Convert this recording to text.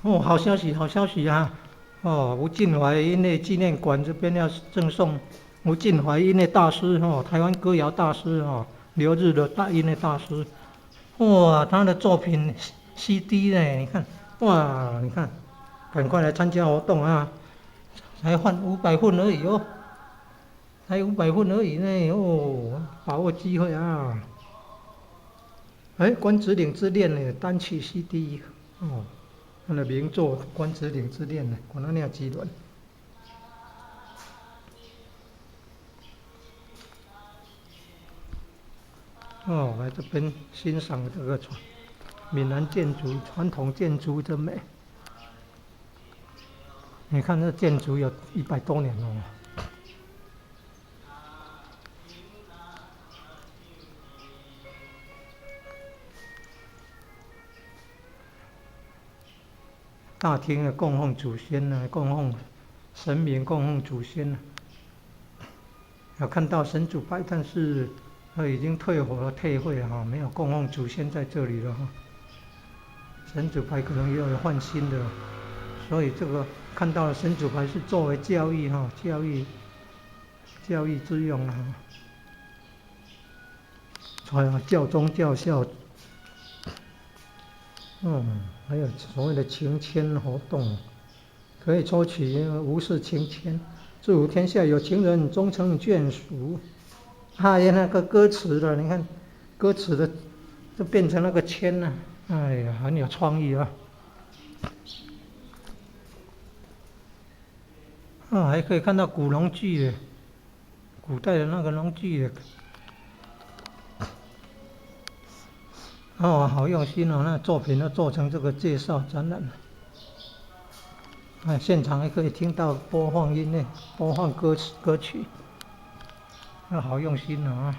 哦，好消息，好消息啊！哦，吴敬怀音乐纪念馆这边要赠送吴敬怀音乐大师哦，台湾歌谣大师哦，留日的大音乐大师。哇，他的作品 CD 呢？你看，哇，你看，赶快来参加活动啊！才换500份而已哦，才500份而已呢哦，把握机会啊！哎，关子岭之恋呢，单曲 CD 哦，他的名作《关子岭之恋》呢，管他那几轮。哦，来这边欣赏这个闽南建筑传统建筑的美。你看这建筑有100多年了哦，大厅的供奉祖先呢，供奉神明，供奉祖先呢。有看到神主牌，但是已经退火了、退会了哈，没有供奉祖先在这里了哈。神主牌可能也有换新的，所以这个看到的神主牌是作为教育哈，教育之用啊。还有教宗教校，还有所谓的情牵活动，可以抽取无事情牵，祝天下有情人终成眷属。还有那个歌词的，你看歌词的就变成那个牵了，哎呀，很有创意啊！还可以看到古农具耶，古代的那个农具耶，哦，好用心哦，那作品都做成这个介绍展览。现场还可以听到播放音乐，播放歌曲，那好用心啊！